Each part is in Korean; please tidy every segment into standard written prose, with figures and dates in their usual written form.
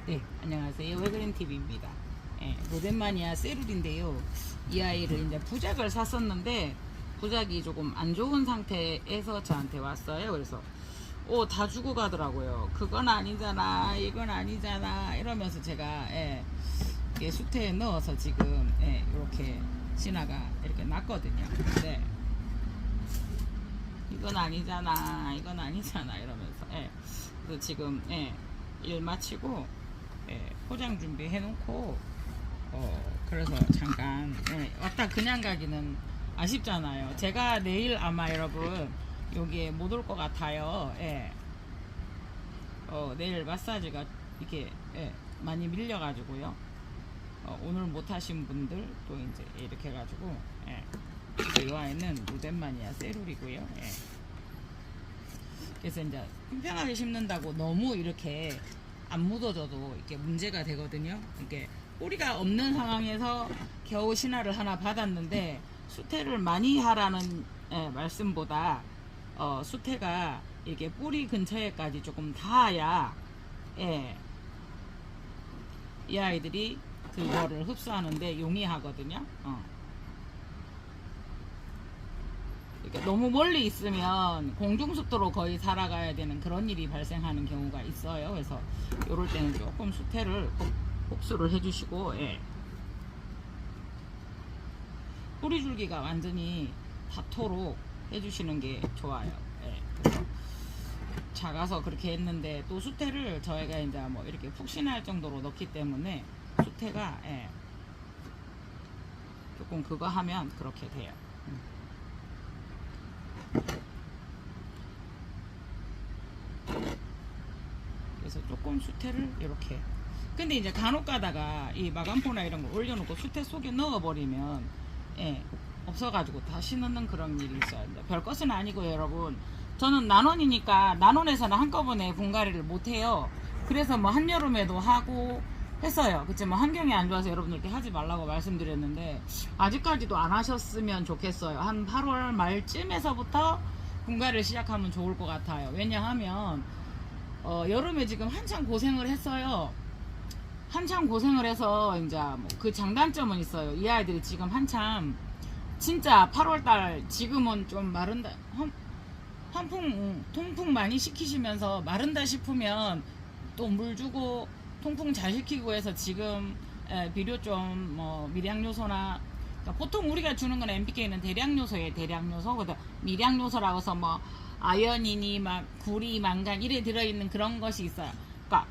네, 안녕하세요. 외그린TV입니다. 예, 로덴마니아 세룰인데요. 이 아이를 이제 부작을 샀었는데, 부작이 조금 안 좋은 상태에서 저한테 왔어요. 그래서, 다 주고 가더라고요. 그건 아니잖아, 이건 아니잖아, 이러면서 제가, 이게 수태에 넣어서 지금, 이렇게 신화가 이렇게 났거든요. 네. 이건 아니잖아, 이건 아니잖아, 이러면서, 그래서 지금, 일 마치고, 포장 준비해 놓고 그래서 잠깐 왔다 그냥 가기는 아쉽잖아요. 제가 내일 아마 여러분 여기에 못 올 것 같아요. 내일 마사지가 이게 많이 밀려가지고요. 오늘 못 하신 분들 또 이제 이렇게 해가지고 이 아이는 로덴마니아 세룰이고요. 그래서 이제 편하게 심는다고 너무 이렇게 안 묻어져도 이렇게 문제가 되거든요. 이게 뿌리가 없는 상황에서 겨우 신화를 하나 받았는데 수태를 많이 하라는 말씀보다 수태가 이게 뿌리 근처에까지 조금 닿아야 이 아이들이 그거를 흡수하는데 용이하거든요. 너무 멀리 있으면 공중습도로 거의 살아가야 되는 그런 일이 발생하는 경우가 있어요. 그래서 이럴 때는 조금 수태를 흡수를 해주시고 뿌리 줄기가 완전히 닿도록 해주시는 게 좋아요. 그래서 작아서 그렇게 했는데 또 수태를 저희가 이제 뭐 이렇게 푹신할 정도로 넣기 때문에 수태가 조금 그거 하면 그렇게 돼요. 그래서 조금 수태를 이렇게 근데 이제 간혹 가다가 이 마감포나 이런 거 올려놓고 수태 속에 넣어버리면 없어가지고 다시 넣는 그런 일이 있어요. 별 것은 아니고 여러분 저는 난원이니까 난원에서는 한꺼번에 분갈이를 못해요. 그래서 뭐 한여름에도 하고 했어요. 그치 뭐 환경이 안 좋아서 여러분들께 하지 말라고 말씀드렸는데 아직까지도 안 하셨으면 좋겠어요. 한 8월 말쯤에서부터 분갈이를 시작하면 좋을 것 같아요. 왜냐하면 여름에 지금 한참 고생을 했어요. 한참 고생을 해서 이제 뭐 그 장단점은 있어요. 이 아이들이 지금 한참 진짜 8월달 지금은 좀 마른다 통풍 많이 시키시면서 마른다 싶으면 또 물 주고 통풍 잘 시키고 해서 지금 비료 좀 뭐 미량요소나 그러니까 보통 우리가 주는 건 NPK는 대량요소예요. 대량요소 그다음 미량요소라고 해서 뭐 아연이니 막 구리 망간 이래 들어있는 그런 것이 있어요. 그러니까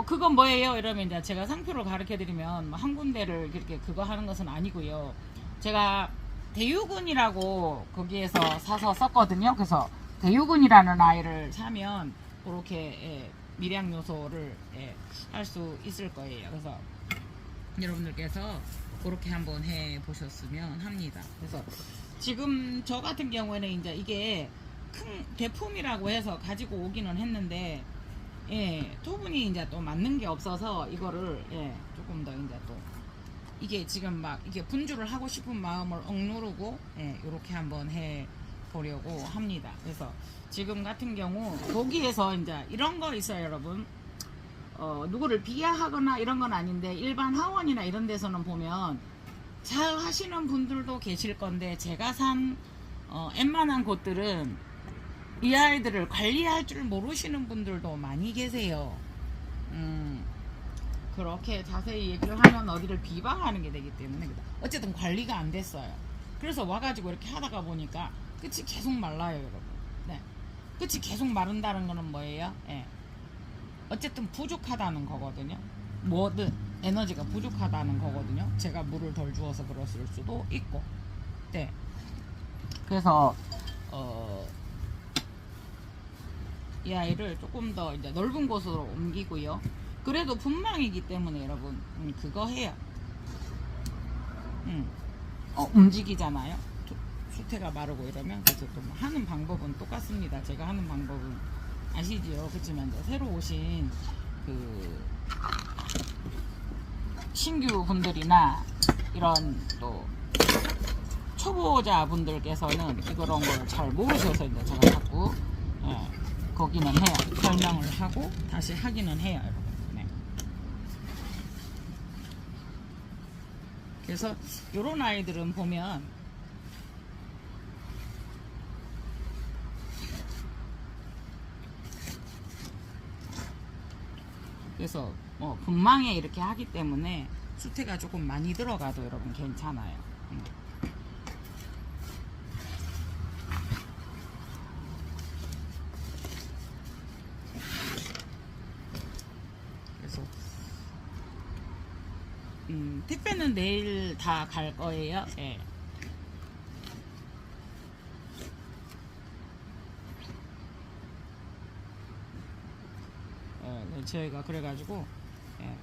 그건 뭐예요? 이러면 이제 제가 상표를 가르쳐 드리면 뭐 한 군데를 이렇게 그거 하는 것은 아니고요. 제가 대유근이라고 거기에서 사서 썼거든요. 그래서 대유근이라는 아이를 사면 그렇게 미량 요소를 할 수 있을 거예요. 그래서 여러분들께서 그렇게 한번 해 보셨으면 합니다. 그래서 지금 저 같은 경우에는 이제 이게 큰 대품이라고 해서 가지고 오기는 했는데 토분이 이제 또 맞는 게 없어서 이거를 조금 더 이제 또 이게 지금 막 이게 분주를 하고 싶은 마음을 억누르고 이렇게 한번 해 보려고 합니다. 그래서 지금 같은 경우 거기에서 이제 이런 거 있어요, 여러분. 누구를 비하하거나 이런 건 아닌데 일반 하원이나 이런 데서는 보면 잘 하시는 분들도 계실 건데 제가 산 웬만한 곳들은 이 아이들을 관리할 줄 모르시는 분들도 많이 계세요. 그렇게 자세히 얘기를 하면 어디를 비방하는 게 되기 때문에 어쨌든 관리가 안 됐어요. 그래서 와가지고 이렇게 하다가 보니까 끝이 계속 말라요, 여러분. 끝이 계속 마른다는 거는 뭐예요? 어쨌든 부족하다는 거거든요. 뭐든 에너지가 부족하다는 거거든요. 제가 물을 덜 주어서 그랬을 수도 있고. 그래서 이 아이를 조금 더 이제 넓은 곳으로 옮기고요. 그래도 분망이기 때문에 여러분 그거 해요. 움직이잖아요. 수태가 마르고 이러면 그래서 또 하는 방법은 똑같습니다. 제가 하는 방법은 아시지요? 그렇지만 이제 새로 오신 그 신규 분들이나 이런 또 초보자 분들께서는 그런 걸 잘 모르셔서 이제 제가 자꾸 거기는 해요. 설명을 하고 다시 하기는 해요, 여러분. 그래서 요런 아이들은 보면 그래서 분망에 이렇게 하기 때문에 수태가 조금 많이 들어가도 여러분 괜찮아요. 그래서 택배는 내일 다 갈 거예요. 예. 저희가 그래가지고 예.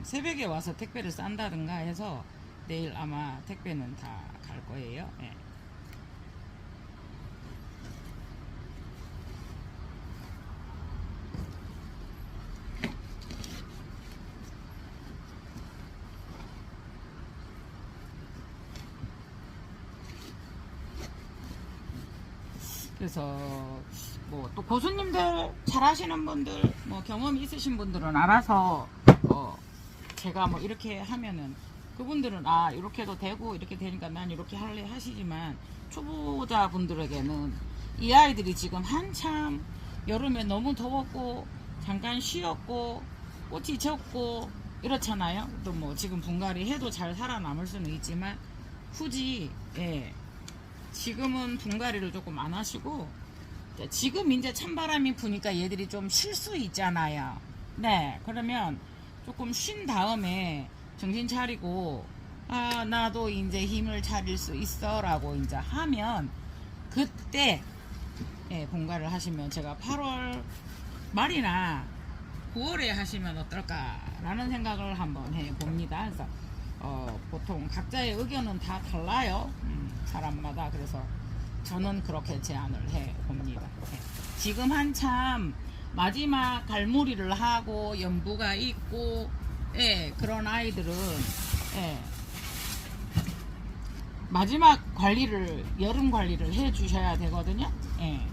새벽에 와서 택배를 싼다든가 해서 내일 아마 택배는 다 갈 거예요. 예. 그래서 뭐 또 고수님들 잘하시는 분들 뭐 경험이 있으신 분들은 알아서 제가 뭐 이렇게 하면은 그분들은 아 이렇게 해도 되고 이렇게 되니까 난 이렇게 할래 하시지만 초보자 분들에게는 이 아이들이 지금 한참 여름에 너무 더웠고 잠깐 쉬었고 꽃이 졌고 이렇잖아요. 또 뭐 지금 분갈이 해도 잘 살아남을 수는 있지만 굳이 예. 지금은 분갈이를 조금 안 하시고 지금 이제 찬바람이 부니까 얘들이 좀 쉴 수 있잖아요. 네 그러면 조금 쉰 다음에 정신 차리고 아 나도 이제 힘을 차릴 수 있어 라고 이제 하면 그때 예, 분갈이를 하시면 제가 8월 말이나 9월에 하시면 어떨까 라는 생각을 한번 해 봅니다. 그래서 보통 각자의 의견은 다 달라요. 사람마다. 그래서 저는 그렇게 제안을 해 봅니다. 네. 지금 한참 마지막 갈무리를 하고 연부가 있고 예, 그런 아이들은 예, 마지막 관리를 여름 관리를 해 주셔야 되거든요. 예.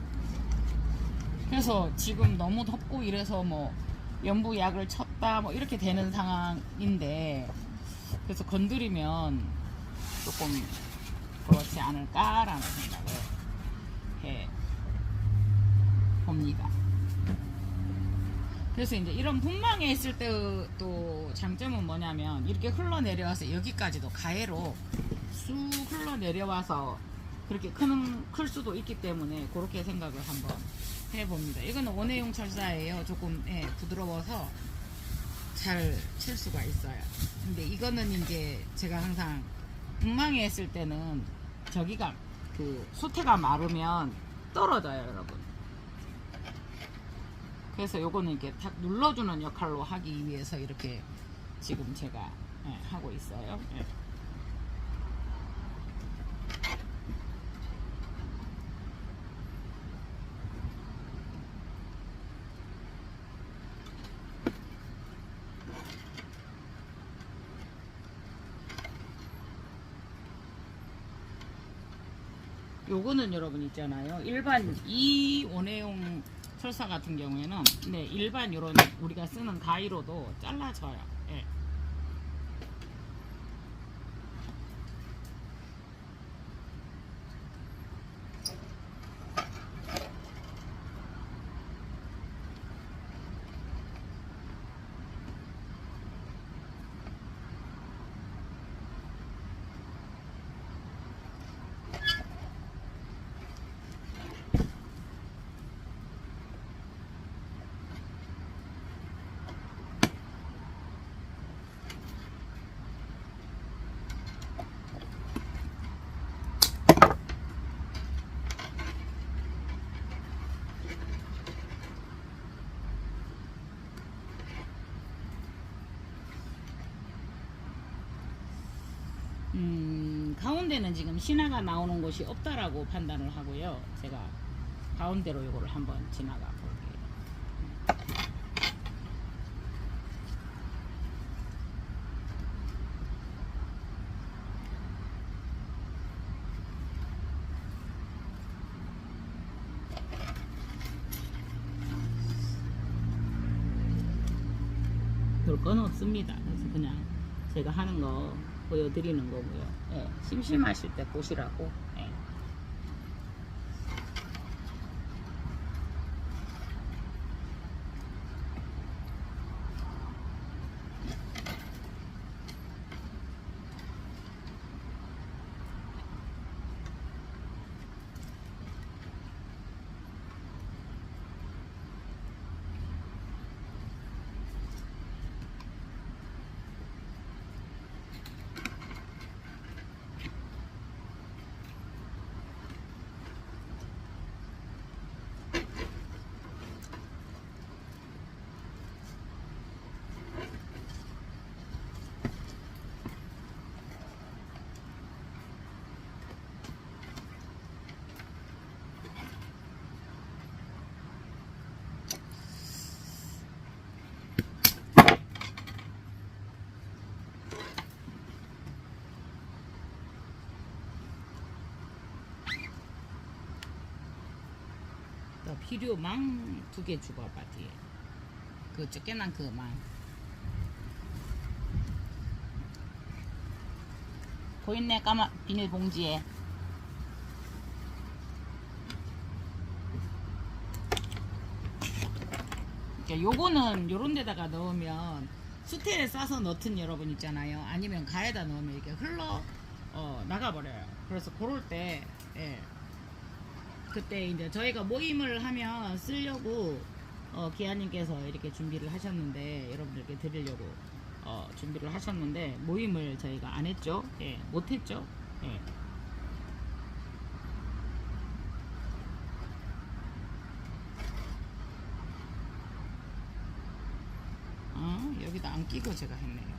그래서 지금 너무 덥고 이래서 뭐 연부약을 쳤다 뭐 이렇게 되는 상황인데 그래서 건드리면 조금 그렇지 않을까라는 생각을 해 봅니다. 그래서 이제 이런 분망에 있을 때 또 장점은 뭐냐면 이렇게 흘러내려와서 여기까지도 가해로 쑥 흘러내려와서 그렇게 클 수도 있기 때문에 그렇게 생각을 한번 해봅니다. 이거는 원예용 철사예요. 조금 부드러워서 잘 칠 수가 있어요. 근데 이거는 이제 제가 항상 분망에 했을 때는 저기가 그 수태가 마르면 떨어져요, 여러분. 그래서 요거는 이렇게 탁 눌러주는 역할로 하기 위해서 이렇게 지금 제가 하고 있어요. 예. 요거는 여러분 있잖아요. 일반 이 원예용 철사 같은 경우에는 일반 요런 우리가 쓰는 가위로도 잘라져요. 예. 가운데는 지금 신화가 나오는 곳이 없다라고 판단을 하고요. 제가 가운데로 이거를 한번 지나가 볼게요. 보여줄 건 없습니다. 그래서 그냥 제가 하는 거 보여드리는 거고요. 예, 심심하실 때 보시라고. 예. 필요 망 2개 주봐봐. 뒤에 그 쫓겨난 그 망 보이네. 까만 비닐봉지에 요거는 요런 데다가 넣으면 수태에 싸서 넣든 여러분 있잖아요. 아니면 가에다 넣으면 이렇게 흘러 나가버려요. 그래서 그럴 때 예. 그때 이제 저희가 모임을 하면 쓰려고 기아님께서 이렇게 준비를 하셨는데, 여러분들께 드리려고 준비를 하셨는데 모임을 저희가 안 했죠. 예, 못 했죠. 예. 여기다 안 끼고 제가 했네요.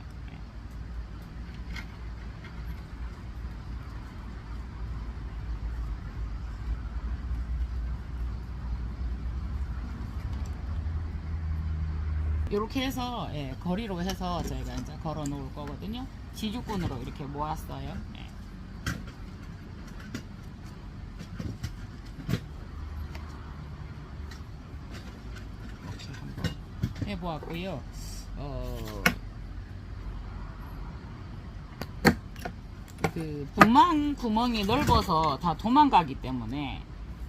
이렇게 해서 예, 거리로 해서 저희가 이제 걸어 놓을 거거든요. 지주꾼으로 이렇게 모았어요. 예. 이렇게 한번 해보았고요. 그 분망 구멍이 넓어서 다 도망가기 때문에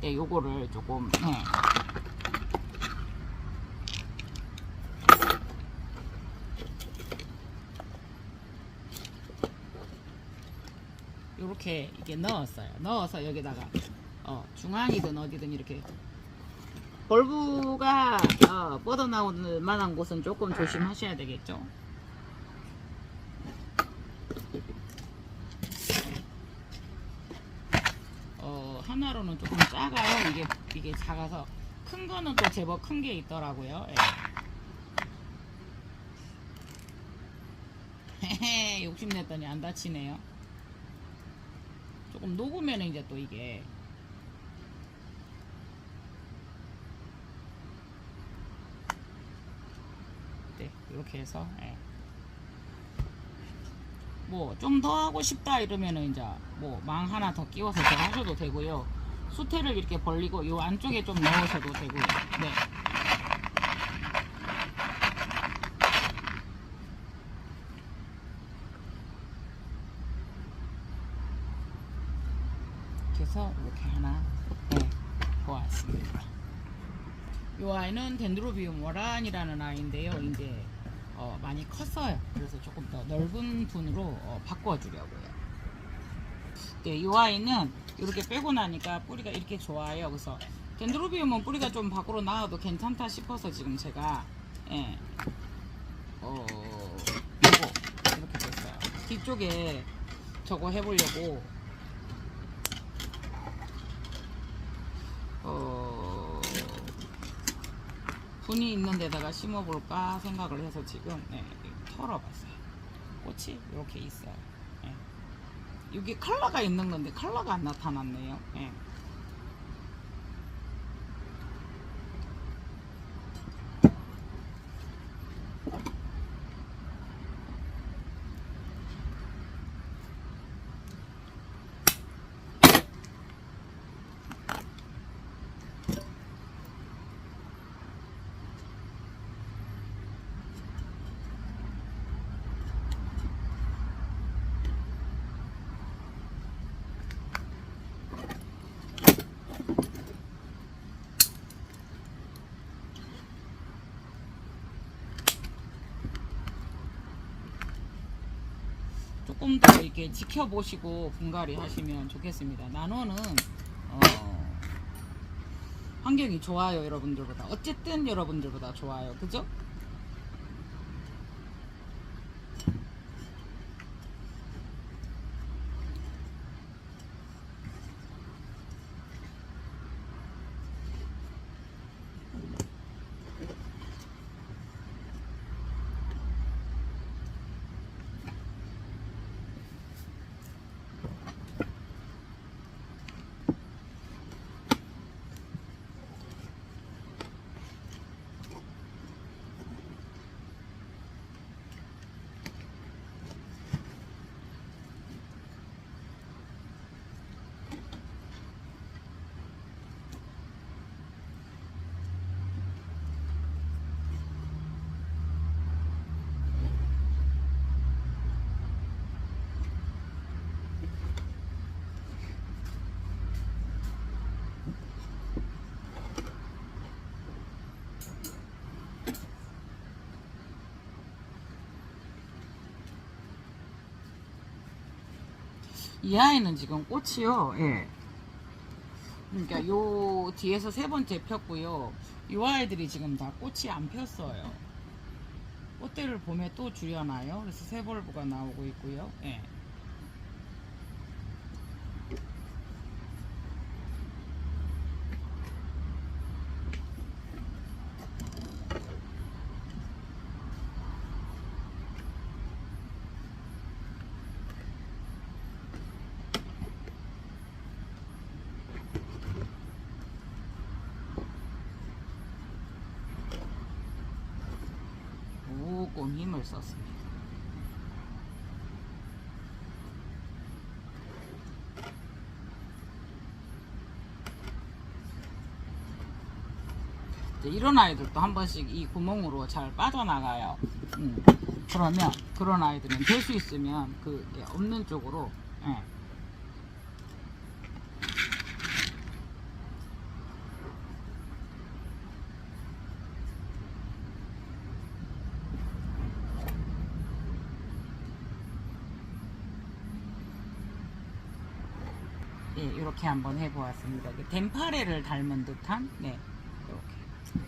예, 요거를 조금 요렇게 이게 넣었어요. 넣어서 여기다가 중앙이든 어디든 이렇게 벌브가 뻗어나오는 만한 곳은 조금 조심하셔야 되겠죠. 하나로는 조금 작아요. 이게 작아서. 큰 거는 또 제법 큰 게 있더라고요. 예. 욕심냈더니 안 다치네요. 조금 녹으면 이제 또 이게 네, 이렇게 해서 뭐 좀 더 하고 싶다 이러면은 이제 뭐 망 하나 더 끼워서 더 하셔도 되고요. 수태를 이렇게 벌리고 요 안쪽에 좀 넣으셔도 되고요. 네. 그래서 이렇게 하나 보았습니다. 이 아이는 덴드로비움 워란이라는 아이인데요. 이제 많이 컸어요. 그래서 조금 더 넓은 분으로 바꿔주려고요. 네, 이 아이는 이렇게 빼고 나니까 뿌리가 이렇게 좋아요. 그래서 덴드로비움은 뿌리가 좀 밖으로 나와도 괜찮다 싶어서 지금 제가 요거 이렇게 됐어요. 뒤쪽에 저거 해보려고 분이 있는 데다가 심어볼까 생각을 해서 지금 털어봤어요. 꽃이 이렇게 있어요. 여기 컬러가 있는 건데 컬러가 안 나타났네요. 조금 더 이렇게 지켜보시고 분갈이 하시면 좋겠습니다. 나노는 환경이 좋아요. 여러분들보다 어쨌든 여러분들보다 좋아요. 그죠? 이 아이는 지금 꽃이요. 예. 그러니까 요 뒤에서 세 번째 폈고요. 요 아이들이 지금 다 꽃이 안 폈어요. 꽃대를 봄에 또 줄여놔요. 그래서 새벌부가 나오고 있고요. 예. 조금 힘을 썼습니다. 이런 아이들도 한 번씩 이 구멍으로 잘 빠져나가요. 그러면 그런 아이들은 될 수 있으면 그 없는 쪽으로 예. 예, 이렇게 한번 해보았습니다. 덴파레를 닮은 듯한 네, 이렇게.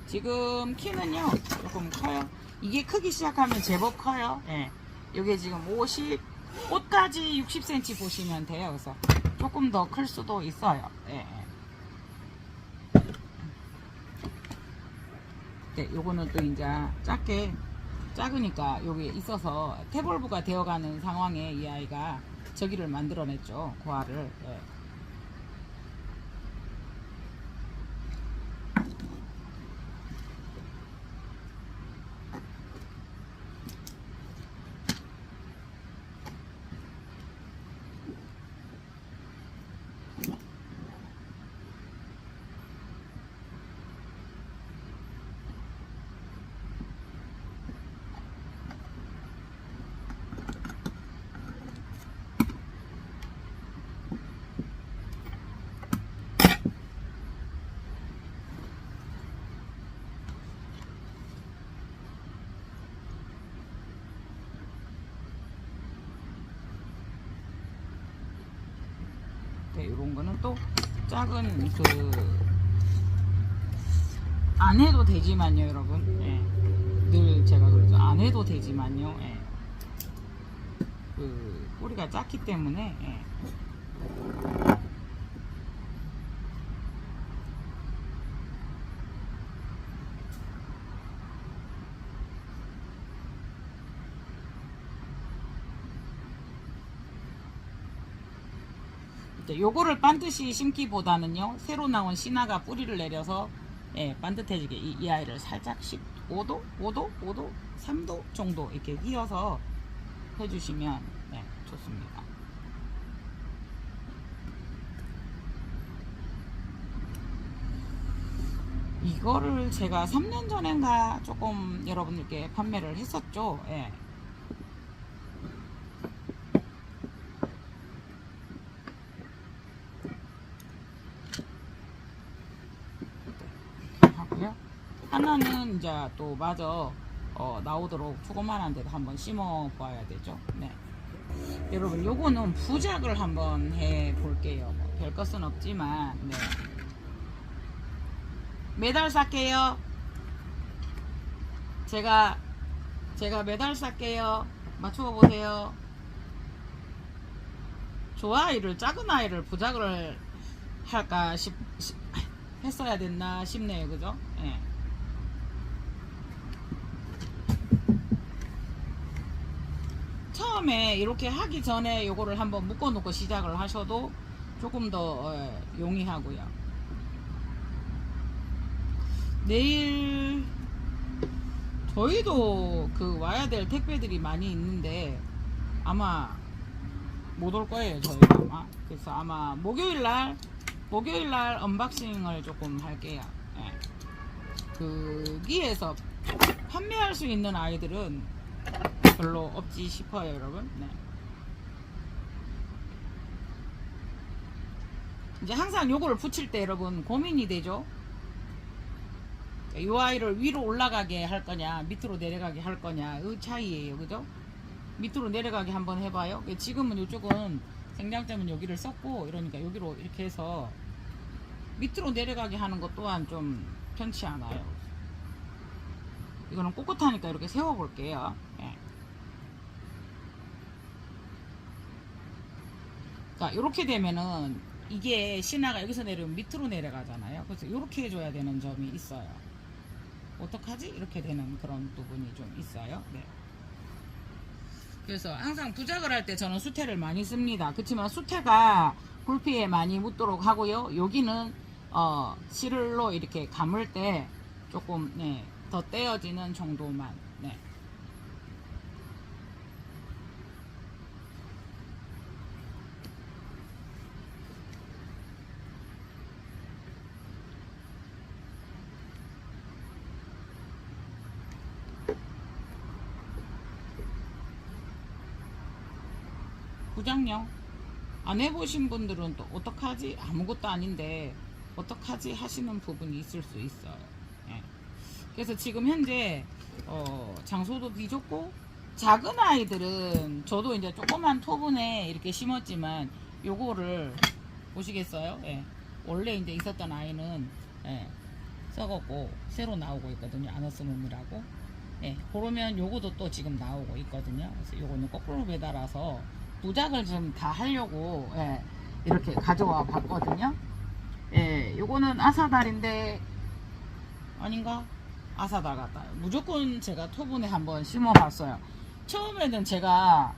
지금 키는요 조금 커요. 이게 크기 시작하면 제법 커요. 예, 이게 지금 50, 꽃까지 60cm 보시면 돼요. 그래서 조금 더 클 수도 있어요. 예. 네, 요거는 또 이제 작으니까 여기 있어서 태볼브가 되어가는 상황에 이 아이가 저기를 만들어냈죠. 고아를. 예. 네, 이런 거는 또 작은 안 해도 되지만요, 여러분. 예. 늘 제가 그러죠. 안 해도 되지만요. 예. 뿌리가 작기 때문에. 예. 요거를 반드시 심기보다는요 새로 나온 씨나가 뿌리를 내려서 예, 반듯해지게 이 아이를 살짝 15도, 5도, 5도, 3도 정도 이렇게 휘어서 해주시면 네, 좋습니다. 이거를 제가 3년 전인가 조금 여러분들께 판매를 했었죠. 예. 하나는 이제 또 마저 나오도록 조그만한 데도 한번 심어 봐야 되죠. 네. 여러분 요거는 부작을 한번 해 볼게요. 뭐 별 것은 없지만 네. 매달 쌀게요. 제가 매달 쌀게요. 맞추어 보세요. 좋아이를 작은 아이를 부작을 할까 했어야 됐나 싶네요. 그죠? 예. 처음에 이렇게 하기 전에 요거를 한번 묶어 놓고 시작을 하셔도 조금 더 용이하고요. 내일 저희도 그 와야 될 택배들이 많이 있는데 아마 못 올 거예요. 저희가 아마. 그래서 아마 목요일날 언박싱을 조금 할게요. 예. 거기에서 판매할 수 있는 아이들은 별로 없지 싶어요, 여러분. 네. 이제 항상 요거를 붙일 때 여러분 고민이 되죠. 이 아이를 위로 올라가게 할 거냐 밑으로 내려가게 할 거냐 의 차이예요. 그죠? 밑으로 내려가게 한번 해봐요. 지금은 이쪽은 생장 때문에 여기를 썼고 이러니까 여기로 이렇게 해서 밑으로 내려가게 하는 것 또한 좀 편치 않아요. 이거는 꼿꼿하니까 이렇게 세워 볼게요. 예. 그러니까 이렇게 되면은 이게 신화가 여기서 내려오면 밑으로 내려가잖아요. 그래서 이렇게 해줘야 되는 점이 있어요. 어떡하지? 이렇게 되는 그런 부분이 좀 있어요. 네. 그래서 항상 부작을 할 때 저는 수태를 많이 씁니다. 그렇지만 수태가 굴피에 많이 묻도록 하고요. 여기는 실로 이렇게 감을 때 조금 네, 더 떼어지는 정도만. 네. 부장요. 안 해보신 분들은 또 어떡하지? 아무것도 아닌데 어떡하지? 하시는 부분이 있을 수 있어요. 예. 그래서 지금 현재 장소도 비좁고 작은 아이들은 저도 이제 조그만 토분에 이렇게 심었지만 요거를 보시겠어요? 예. 원래 이제 있었던 아이는 예. 썩었고 새로 나오고 있거든요. 아너스몸이라고. 예. 그러면 요거도 또 지금 나오고 있거든요. 그래서 요거는 거꾸로 매달아서 부작을 좀 다 하려고 예, 이렇게 가져와 봤거든요. 예, 요거는 아사달인데 아닌가? 아사달 같아요. 무조건 제가 토분에 한번 심어 봤어요. 처음에는 제가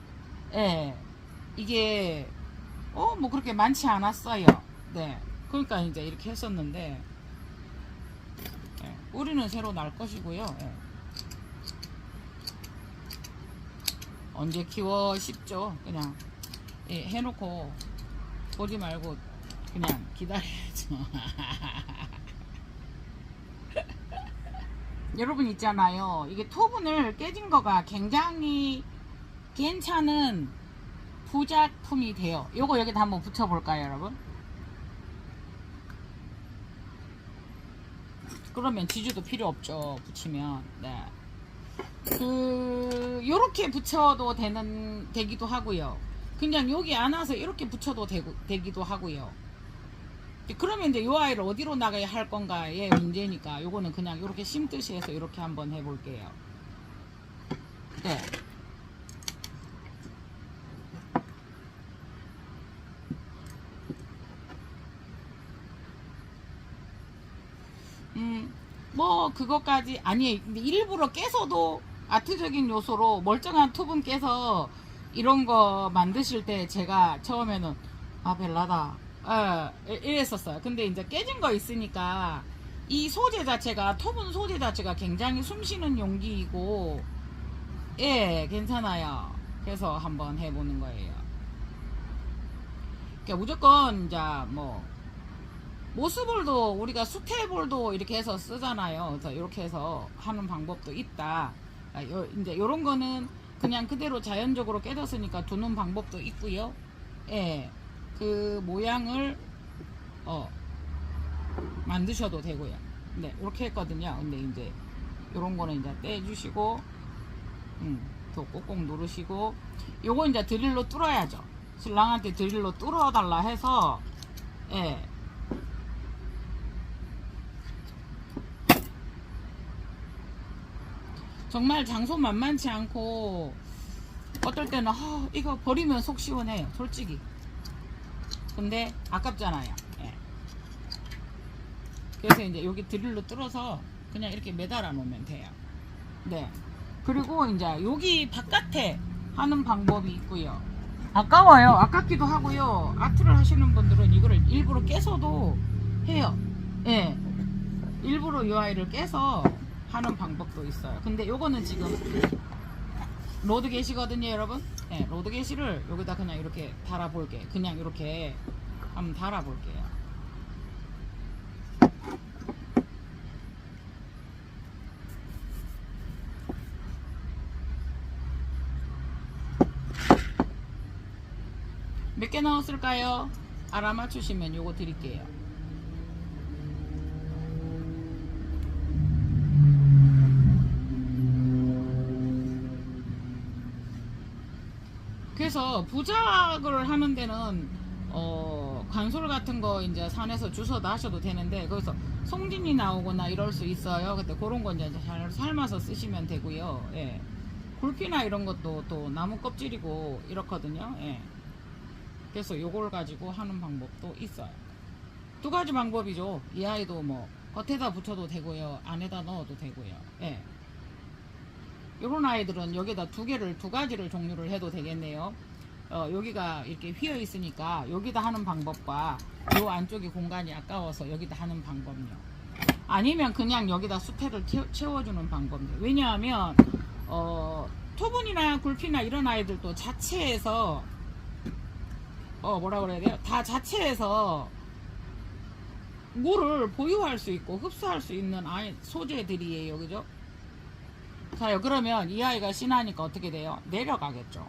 예, 이게 뭐 그렇게 많지 않았어요. 네, 그러니까 이제 이렇게 했었는데 예, 뿌리는 새로 날 것이고요. 예. 언제 키워 싶죠. 그냥 예, 해놓고 보지 말고 그냥 기다려야죠. 여러분 있잖아요. 이게 토분을 깨진 거가 굉장히 괜찮은 부작품이 돼요. 요거 여기다 한번 붙여볼까요, 여러분? 그러면 지주도 필요 없죠. 붙이면. 네. 요렇게 붙여도 되기도 하고요. 그냥 여기 안아서 이렇게 붙여도 되기도 하고요. 그러면 이제 요 아이를 어디로 나가야 할 건가의 문제니까 요거는 그냥 이렇게 심듯이 해서 이렇게 한번 해볼게요. 네. 뭐 그것까지 아니 일부러 깨서도 아트적인 요소로 멀쩡한 투분 깨서 이런 거 만드실 때 제가 처음에는 벨라다 이랬었어요. 근데 이제 깨진 거 있으니까 이 소재 자체가 토분 소재 자체가 굉장히 숨쉬는 용기이고 예 괜찮아요. 그래서 한번 해보는 거예요. 그러니까 무조건 이제 뭐 모스볼도 우리가 수태볼도 이렇게 해서 쓰잖아요. 그래서 이렇게 해서 하는 방법도 있다. 이제 요런 거는 그냥 그대로 자연적으로 깨졌으니까 두는 방법도 있고요. 예, 그 모양을 만드셔도 되고요. 네, 이렇게 했거든요. 근데 이제 요런 거는 이제 떼주시고 버튼 꼭꼭 누르시고, 요거 이제 드릴로 뚫어야죠. 신랑한테 드릴로 뚫어달라 해서, 예. 정말 장소 만만치 않고, 어떨 때는 이거 버리면 속 시원해요, 솔직히. 근데 아깝잖아요. 예. 그래서 이제 여기 드릴로 뚫어서 그냥 이렇게 매달아 놓으면 돼요. 네. 그리고 이제 여기 바깥에 하는 방법이 있고요. 아까워요. 아깝기도 하고요. 아트를 하시는 분들은 이거를 일부러 깨서도 해요. 예. 일부러 UI를 깨서 하는 방법도 있어요. 근데 요거는 지금 로드 게시거든요, 여러분. 네, 로드 게시를 여기다 그냥 이렇게 달아볼게요. 그냥 이렇게 한번 달아볼게요. 몇 개 넣었을까요? 알아맞추시면 요거 드릴게요. 그래서 부작을 하는 데는 관솔 같은 거 이제 산에서 주워다 하셔도 되는데, 거기서 송진이 나오거나 이럴 수 있어요. 그때 그런 거 이제 잘 삶아서 쓰시면 되고요. 예. 굴피나 이런 것도 또 나무 껍질이고 이렇거든요. 예. 그래서 요걸 가지고 하는 방법도 있어요. 두 가지 방법이죠. 이 아이도 뭐 겉에다 붙여도 되고요, 안에다 넣어도 되고요. 예. 요런 아이들은 여기다 두 가지를 종류를 해도 되겠네요. 여기가 이렇게 휘어 있으니까 여기다 하는 방법과 요 안쪽에 공간이 아까워서 여기다 하는 방법요. 아니면 그냥 여기다 수태를 채워주는 방법이요. 왜냐하면 토분이나 굴피나 이런 아이들도 자체에서 뭐라 그래야 돼요? 다 자체에서 물을 보유할 수 있고 흡수할 수 있는 소재들이에요. 그죠? 자요, 그러면 이 아이가 신하니까 어떻게 돼요? 내려가겠죠.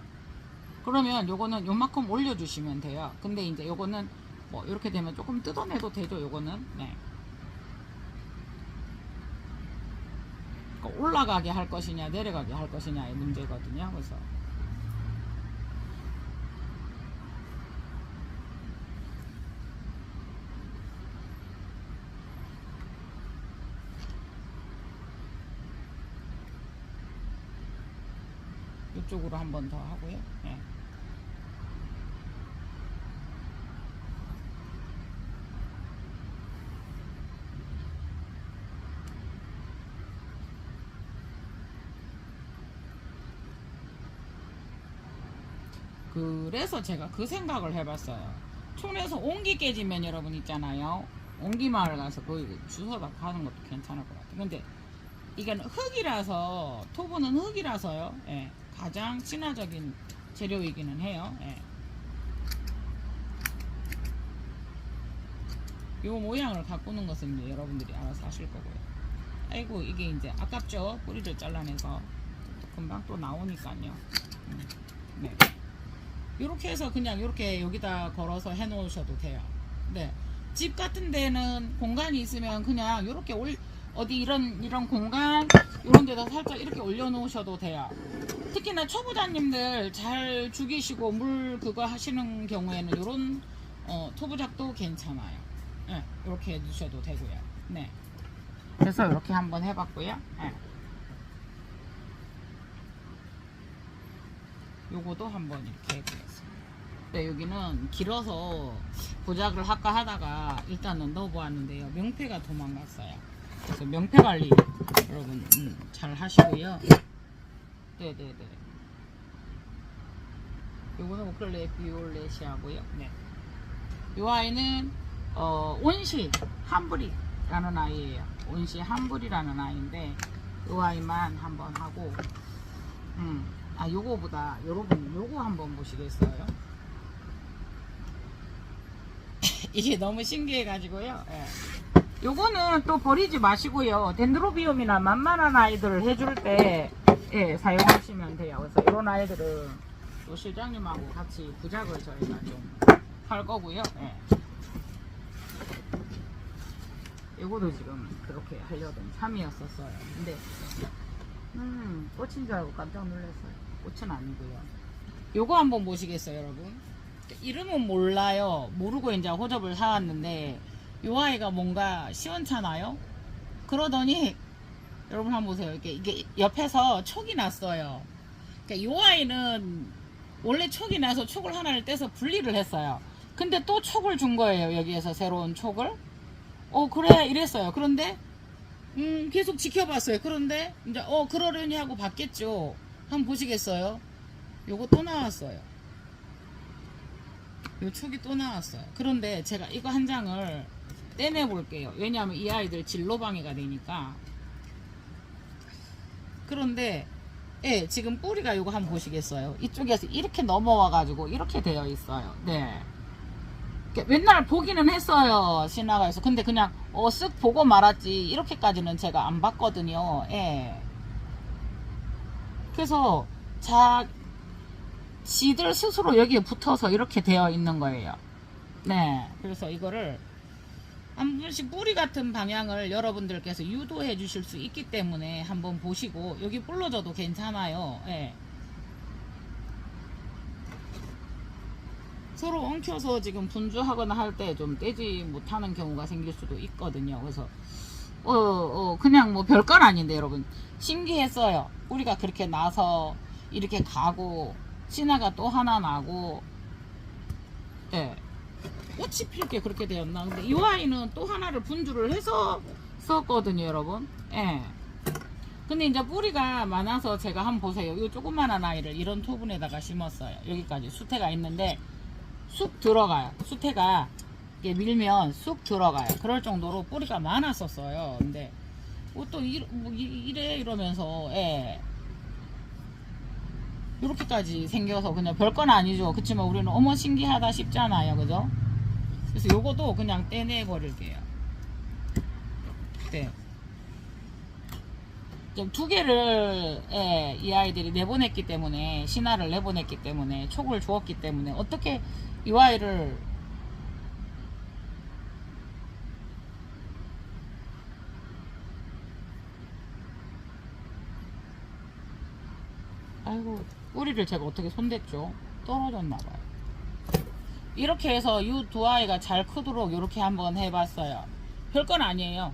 그러면 요거는 요만큼 올려주시면 돼요. 근데 이제 요거는 뭐 이렇게 되면 조금 뜯어내도 되죠. 요거는 네. 그러니까 올라가게 할 것이냐 내려가게 할 것이냐의 문제거든요. 그래서 이쪽으로 한 번 더 하고요. 네. 그래서 제가 그 생각을 해봤어요. 촌에서 옹기 깨지면 여러분 있잖아요. 옹기 마을 가서 거기 주워다 가는 것도 괜찮을 것 같아요. 근데 이건 흙이라서, 토분은 흙이라서요. 예. 가장 친화적인 재료이기는 해요. 예. 요 모양을 가꾸는 것은 이제 여러분들이 알아서 하실 거고요. 아이고, 이게 이제 아깝죠? 뿌리를 잘라내서 금방 또 나오니까요. 네. 이렇게 해서 그냥 이렇게 여기다 걸어서 해 놓으셔도 돼요. 네. 집 같은 데는 공간이 있으면 그냥 이렇게 어디 이런 공간 이런 데다 살짝 이렇게 올려 놓으셔도 돼요. 특히나 초보자님들 잘 죽이시고 물 그거 하시는 경우에는 이런 토부작도 괜찮아요. 네, 이렇게 해주셔도 되고요. 네. 그래서 이렇게 한번 해봤고요. 네. 요거도 한번 이렇게 해보겠습니다. 네, 여기는 길어서 부작을 할까 하다가 일단은 넣어보았는데요. 명패가 도망갔어요. 그래서 명패 관리 여러분 잘 하시고요. 네네네. 요거는 오클레 비올레시아고요. 네. 요 아이는 온시 한불이라는 아이예요. 온시 한불이라는 아이인데 요 아이만 한번 하고 요거보다 여러분 요거 한번 보시겠어요? 이게 너무 신기해 가지고요. 예. 요거는 또 버리지 마시고요. 덴드로비움이나 만만한 아이들을 해줄 때 사용하시면 돼요. 그래서 이런 아이들은 또 실장님하고 같이 부작을 저희가 좀 할 거고요. 예. 요거도 지금 그렇게 하려던 참이었었어요. 근데 꽃인 줄 알고 깜짝 놀랐어요. 꽃은 아니고요. 요거 한번 보시겠어요, 여러분? 이름은 몰라요. 모르고 이제 호접을 사왔는데 요 아이가 뭔가 시원찮아요? 그러더니 여러분 한번 보세요. 이게 옆에서 촉이 났어요. 그러니까 요 아이는 원래 촉이 나서 촉을 하나를 떼서 분리를 했어요. 근데 또 촉을 준 거예요. 여기에서 새로운 촉을. 그래 이랬어요. 그런데 계속 지켜봤어요. 그런데 이제 그러려니 하고 봤겠죠. 한번 보시겠어요? 요거 또 나왔어요. 요 촉이 또 나왔어요. 그런데 제가 이거 한 장을 떼내 볼게요. 왜냐하면 이 아이들 진로 방해가 되니까. 그런데 예, 지금 뿌리가 요거 한번 보시겠어요? 이쪽에서 이렇게 넘어와 가지고 이렇게 되어 있어요. 네. 맨날 보기는 했어요. 신화가에서. 근데 그냥 쓱 보고 말았지 이렇게까지는 제가 안 봤거든요. 예. 그래서 지들 스스로 여기에 붙어서 이렇게 되어 있는 거예요. 네. 그래서 이거를 한 번씩 뿌리 같은 방향을 여러분들께서 유도해 주실 수 있기 때문에 한번 보시고 여기 불러줘도 괜찮아요. 예. 서로 엉켜서 지금 분주하거나 할 때 좀 떼지 못하는 경우가 생길 수도 있거든요. 그래서 그냥 뭐 별건 아닌데 여러분 신기했어요. 뿌리가 그렇게 나서 이렇게 가고 신화가 또 하나 나고 예. 꽃이 필 게 그렇게 되었나. 근데 이 아이는 또 하나를 분주를 해서 썼거든요, 여러분. 예. 근데 이제 뿌리가 많아서 제가 한번 보세요. 이 조그만한 아이를 이런 토분에다가 심었어요. 여기까지 수태가 있는데 쑥 들어가요. 수태가 이렇게 밀면 쑥 들어가요. 그럴 정도로 뿌리가 많았었어요. 근데 또 이래 이러면서 예. 이렇게까지 생겨서 그냥 별건 아니죠. 그치만 우리는 어머 신기하다 싶잖아요. 그죠? 그래서 요거도 그냥 떼내 버릴게요. 네. 두 개를 이 아이들이 내보냈기 때문에 신화를 내보냈기 때문에 촉을 주었기 때문에 어떻게 이 아이를 아이고 뿌리를 제가 어떻게 손댔죠? 떨어졌나봐요. 이렇게 해서 이 두 아이가 잘 크도록 이렇게 한번 해봤어요. 별건 아니에요.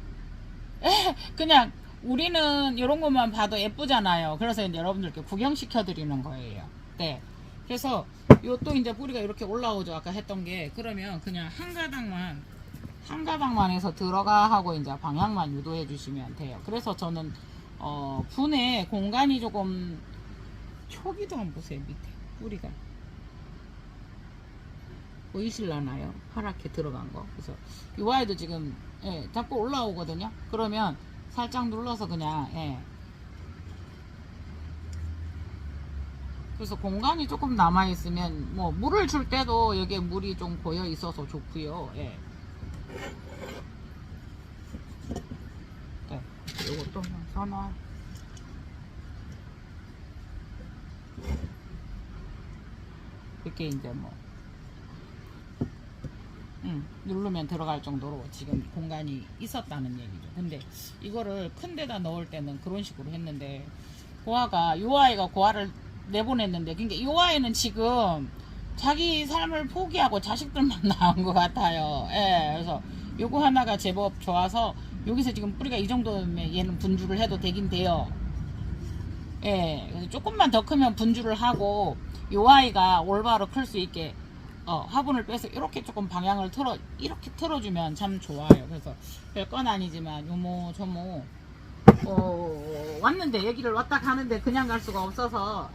그냥 우리는 이런 것만 봐도 예쁘잖아요. 그래서 이제 여러분들께 구경시켜 드리는 거예요. 네. 그래서 요 또 이제 뿌리가 이렇게 올라오죠. 아까 했던 게. 그러면 그냥 한 가닥만 해서 들어가 하고 이제 방향만 유도해 주시면 돼요. 그래서 저는 분에 공간이 조금 초기도 한번 보세요. 밑에 뿌리가 보이실라나요? 파랗게 들어간 거. 그래서 이 아이도 지금 자꾸 올라오거든요. 그러면 살짝 눌러서 그냥 그래서 공간이 조금 남아 있으면 뭐 물을 줄 때도 여기에 물이 좀 고여 있어서 좋고요. 네, 요것도 하나 이렇게 이제 뭐 누르면 들어갈 정도로 지금 공간이 있었다는 얘기죠. 근데 이거를 큰 데다 넣을 때는 그런 식으로 했는데 요 아이가 고아를 내보냈는데 그러니까 요 아이는 지금 자기 삶을 포기하고 자식들만 나온 것 같아요. 예, 그래서 요거 하나가 제법 좋아서 여기서 지금 뿌리가 이 정도면 얘는 분주를 해도 되긴 돼요. 예, 그래서 조금만 더 크면 분주를 하고 요 아이가 올바로 클 수 있게 화분을 빼서 이렇게 조금 방향을 이렇게 틀어주면 참 좋아요. 그래서 별건 아니지만 요모 저모 왔는데 여기를 왔다 가는데 그냥 갈 수가 없어서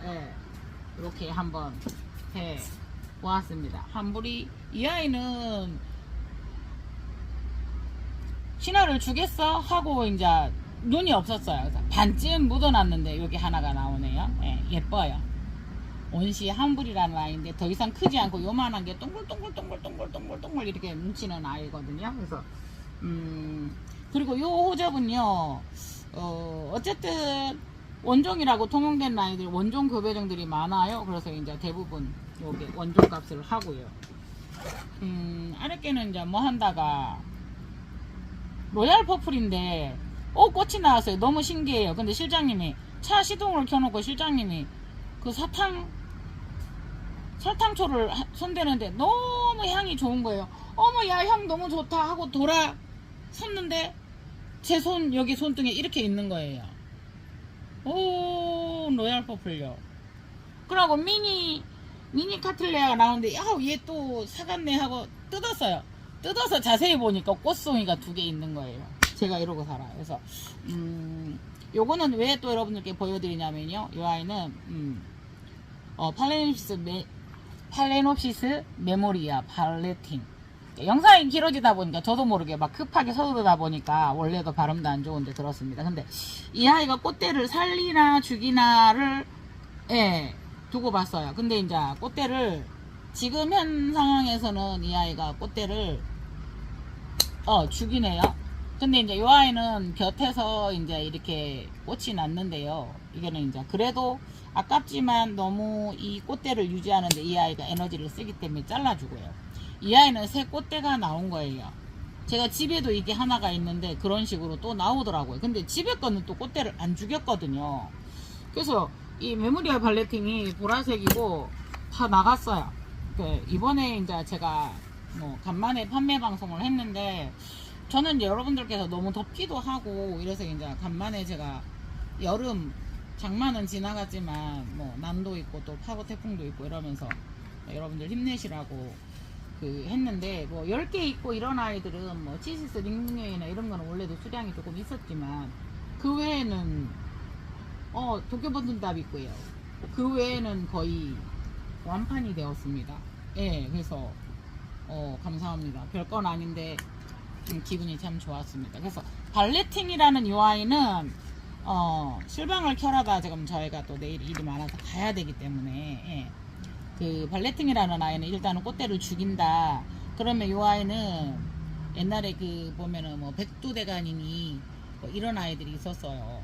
이렇게 한번 해 보았습니다. 한불이 이 아이는 신화를 주겠어 하고 이제 눈이 없었어요. 반쯤 묻어놨는데 여기 하나가 나오네요. 예뻐요. 원시 한불이라는 아이인데 더 이상 크지 않고 요만한 게 동글동글 이렇게 뭉치는 아이거든요. 그래서 그리고 요 호접은요 어쨌든 원종이라고 통용된 아이들 원종 교배종들이 많아요. 그래서 이제 대부분 여기 원종 값을 하고요. 아랫개는 이제 뭐 한다가 로얄 퍼플인데 꽃이 나왔어요. 너무 신기해요. 근데 실장님이 차 시동을 켜놓고 실장님이 그 설탕초를 손대는데 너무 향이 좋은 거예요. 어머, 야, 향 너무 좋다 하고 섰는데 제 여기 손등에 이렇게 있는 거예요. 오, 로얄 퍼플요. 그러고 미니 카틀레아가 나오는데, 얘 또 사갔네 하고 뜯었어요. 뜯어서 자세히 보니까 꽃송이가 2개 있는 거예요. 제가 이러고 살아요. 그래서 요거는 왜 또 여러분들께 보여드리냐면요, 이 아이는 팔레놉시스 메모리아 발레틴. 영상이 길어지다 보니까 저도 모르게 막 급하게 서두르다 보니까 원래도 발음도 안 좋은데 들었습니다. 근데 이 아이가 꽃대를 살리나 죽이나를 두고 봤어요. 근데 이제 꽃대를 지금 현 상황에서는 이 아이가 꽃대를 죽이네요. 근데 이제 이 아이는 곁에서 이제 이렇게 꽃이 났는데요. 이거는 이제 그래도 아깝지만 너무 이 꽃대를 유지하는데 이 아이가 에너지를 쓰기 때문에 잘라주고요. 이 아이는 새 꽃대가 나온 거예요. 제가 집에도 이게 하나가 있는데 그런 식으로 또 나오더라고요. 근데 집에 거는 또 꽃대를 안 죽였거든요. 그래서 이 메모리얼 발레팅이 보라색이고 다 나갔어요. 이번에 이제 제가 간만에 판매 방송을 했는데, 저는 이제 여러분들께서 너무 덥기도 하고 이래서 이제 간만에 제가 여름 장마는 지나갔지만 난도 있고 또 파고 태풍도 있고 이러면서 여러분들 힘내시라고 했는데, 10개 있고 이런 아이들은 치시스 링링이나 이런 거는 원래도 수량이 조금 있었지만 그 외에는 도쿄버튼답 있고요. 그 외에는 거의 완판이 되었습니다. 그래서 감사합니다. 별건 아닌데 기분이 참 좋았습니다. 그래서 발레팅이라는 이 아이는 실방을 켜라다 지금 저희가 또 내일 일이 많아서 가야 되기 때문에, 그 발레팅이라는 아이는 일단은 꽃대를 죽인다. 그러면 이 아이는 옛날에 보면은 백두대간이니 이런 아이들이 있었어요.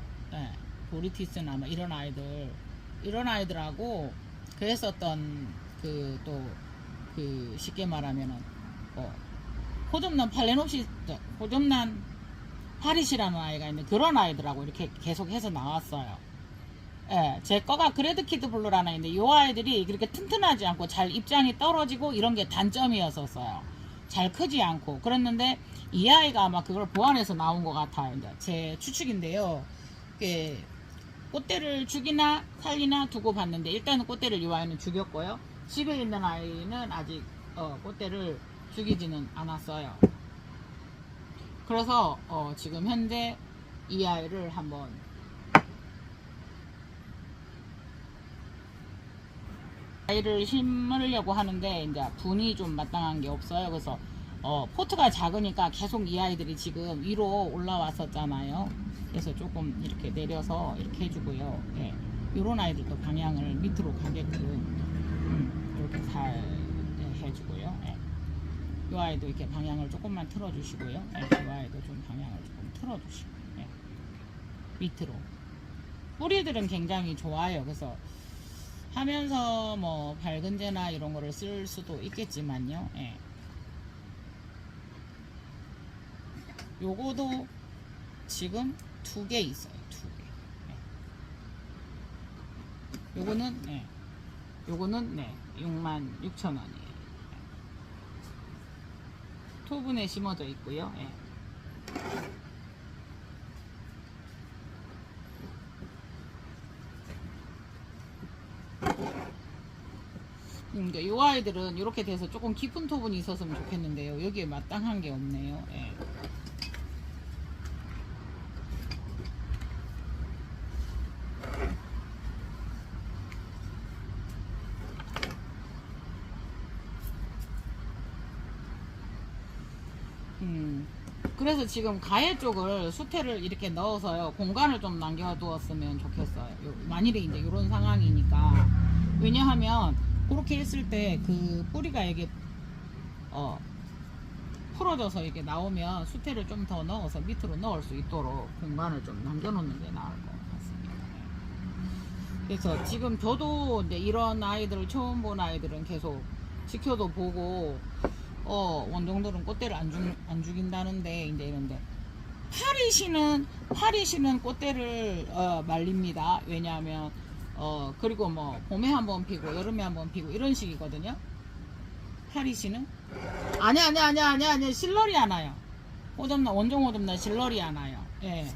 보리티스나 이런 아이들하고 그랬었던 쉽게 말하면은 호접난 호접난 파리시라는 아이가 있는데 그런 아이들하고 이렇게 계속해서 나왔어요. 제 거가 그레드 키드 블루라는 아이인데 이 아이들이 그렇게 튼튼하지 않고 잘 입장이 떨어지고 이런 게 단점이었었어요. 잘 크지 않고 그랬는데 이 아이가 아마 그걸 보완해서 나온 것 같아요. 이제 제 추측인데요. 꽃대를 죽이나 살리나 두고 봤는데 일단은 꽃대를 이 아이는 죽였고요. 집에 있는 아이는 아직 꽃대를 죽이지는 않았어요. 그래서 지금 현재 이 아이를 한번 아이를 심으려고 하는데 이제 분이 좀 마땅한 게 없어요. 그래서 포트가 작으니까 계속 이 아이들이 지금 위로 올라왔었잖아요. 그래서 조금 이렇게 내려서 이렇게 해주고요. 이런 아이들도 방향을 밑으로 가게끔 이렇게 잘 해주고요. 이 아이도 이렇게 방향을 조금만 틀어주시고요. 이 아이도 좀 방향을 조금 틀어주시고 밑으로. 뿌리들은 굉장히 좋아요. 그래서 하면서 밝은제나 이런 거를 쓸 수도 있겠지만요. 요거도 지금 2개 있어요. 2개. 요거는 66,000원이에요. 토분에 심어져 있고요. 이 아이들은 이렇게 돼서 조금 깊은 토분이 있었으면 좋겠는데요. 여기에 마땅한 게 없네요. 그래서 지금 가해 쪽을 수태를 이렇게 넣어서요 공간을 좀 남겨두었으면 좋겠어요. 만일에 이제 이런 상황이니까. 왜냐하면 그렇게 했을 때 그 뿌리가 이게 풀어져서 이렇게 나오면 수태를 좀 더 넣어서 밑으로 넣을 수 있도록 공간을 좀 남겨놓는 게 나을 것 같습니다. 그래서 지금 저도 이제 이런 아이들을 처음 본 아이들은 계속 지켜도 보고 원종들은 꽃대를 안 죽인다는데 이제 이런데 파리시는 꽃대를 말립니다. 왜냐하면 그리고 뭐 봄에 한번 피고 여름에 한번 피고 이런 식이거든요. 파리시는 아니야 실러리 안 와요. 호접나 원종 호접나 실러리 안 와요. 예.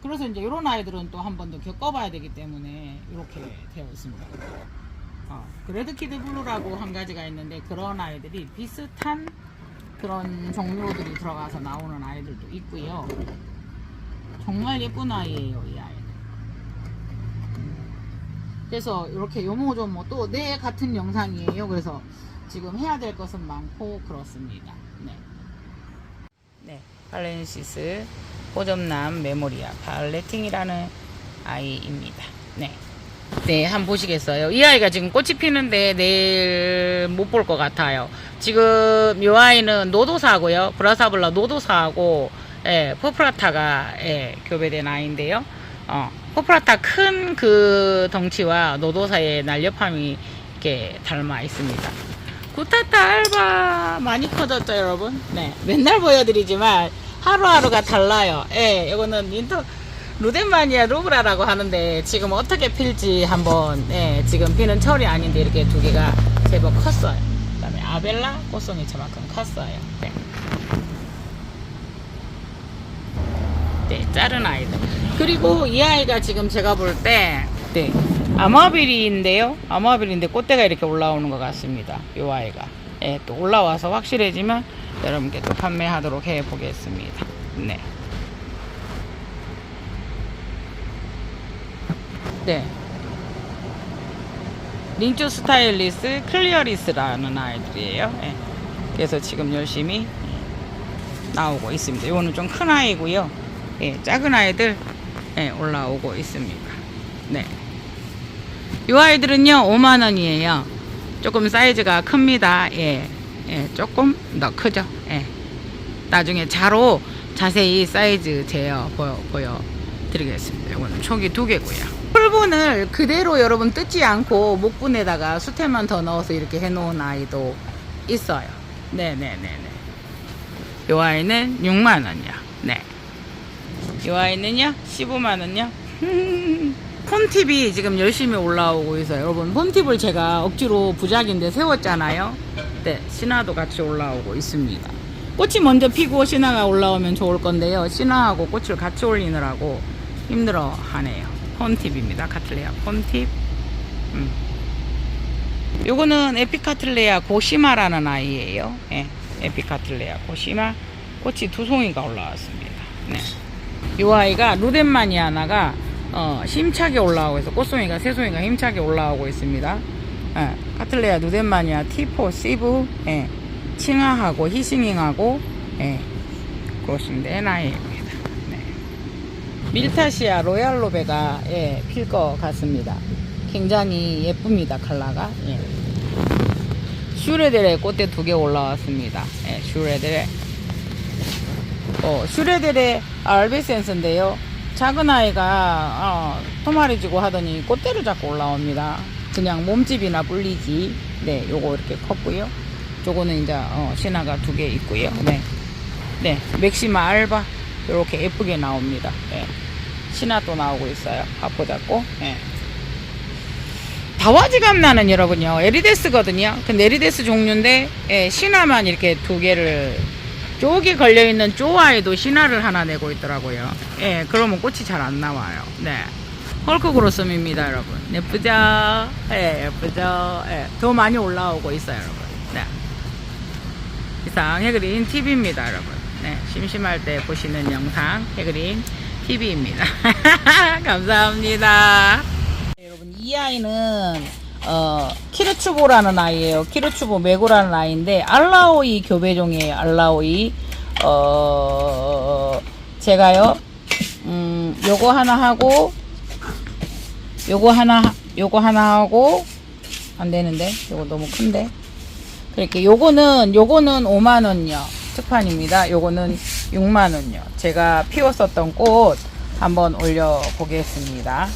그래서 이제 이런 아이들은 또 한 번 더 겪어봐야 되기 때문에 이렇게 되어 있습니다. 그레드키드 블루라고 한 가지가 있는데 그런 아이들이 비슷한 그런 종류들이 들어가서 나오는 아이들도 있고요. 정말 예쁜 아이예요, 이 아이는. 그래서 이렇게 요모조모 또 내 같은 영상이에요. 그래서 지금 해야 될 것은 많고 그렇습니다. 네, 발렌시스 호접남 메모리아 발레팅이라는 아이입니다. 네, 한번 보시겠어요? 이 아이가 지금 꽃이 피는데 내일 못 볼 것 같아요. 지금 이 아이는 노도사하고요. 브라사블라 노도사하고 포프라타가 교배된 아이인데요. 포프라타 큰 그 덩치와 노도사의 날렵함이 이렇게 닮아 있습니다. 구타타 알바 많이 커졌죠, 여러분? 네, 맨날 보여드리지만 하루하루가 달라요. 이거는 루덴마니아 루브라라고 하는데 지금 어떻게 필지 한번 지금 피는 철이 아닌데 이렇게 두 개가 제법 컸어요. 그 다음에 아벨라 꽃송이 저만큼 컸어요. 네, 자른 아이들. 그리고 이 아이가 지금 제가 볼 때 아마빌인데요. 아마빌인데 꽃대가 이렇게 올라오는 것 같습니다. 이 아이가 또 올라와서 확실해지면 여러분께 또 판매하도록 해 보겠습니다. 링주 스타일리스 클리어리스라는 아이들이에요. 그래서 지금 열심히 나오고 있습니다. 이거는 좀 큰 아이고요. 작은 아이들 올라오고 있습니다. 이 아이들은요 5만원이에요. 조금 사이즈가 큽니다. 조금 더 크죠. 나중에 자로 자세히 사이즈 재어 보여드리겠습니다. 이거는 촉이 2개고요. 풀분을 그대로 여러분 뜯지 않고 목분에다가 수태만 더 넣어서 이렇게 해놓은 아이도 있어요. 이 아이는 6만원이요. 이 아이는요 15만원요. 폰팁이 지금 열심히 올라오고 있어요. 여러분 폰팁을 제가 억지로 부작인데 세웠잖아요. 신화도 같이 올라오고 있습니다. 꽃이 먼저 피고 신화가 올라오면 좋을 건데요. 신화하고 꽃을 같이 올리느라고 힘들어 하네요. 폰팁입니다. 카틀레아 폰팁. 요거는 에피카틀레아 고시마라는 아이예요. 에피카틀레아 고시마. 꽃이 2송이가 올라왔습니다. 요 아이가 루덴마니아나가 힘차게 올라오고 있어. 꽃송이가 3송이가 힘차게 올라오고 있습니다. 카틀레아 루덴마니아 T4 시브 칭하하고 히싱잉하고 그렇습니다. NI입니다. 밀타시아 로얄로베가 필 것 같습니다. 굉장히 예쁩니다. 컬러가. 슈레델의 꽃대 2개 올라왔습니다. 슈레델의 슈레델의 알비센스인데요. 작은 아이가 토마리지고 하더니 꽃대를 잡고 올라옵니다. 그냥 몸집이나 불리지. 요거 이렇게 컸고요. 요거는 이제 신화가 2개 있고요. 맥시마 알바 이렇게 예쁘게 나옵니다. 신화도 나오고 있어요. 화포 잡고. 다와지감 나는 여러분요 에리데스거든요. 근데 에리데스 종류인데 신화만 이렇게 2개를 쪽에 걸려있는 쪼아이도 신화를 하나 내고 있더라고요. 그러면 꽃이 잘 안 나와요. 헐크 그로썸입니다, 여러분. 예쁘죠? 예쁘죠? 더 많이 올라오고 있어요, 여러분. 이상 해그린 TV입니다, 여러분. 심심할 때 보시는 영상 해그린 TV입니다. 감사합니다. 여러분, 이 아이는 키르추보라는 아이예요. 키르추보 메고라는 아이인데 알라오이 교배종이에요. 알라오이. 제가요 요거 하나 하고 요거 하나 하고 안 되는데 요거 너무 큰데. 그렇게 요거는 5만원요 특판입니다. 요거는 6만원요. 제가 피웠었던 꽃 한번 올려 보겠습니다.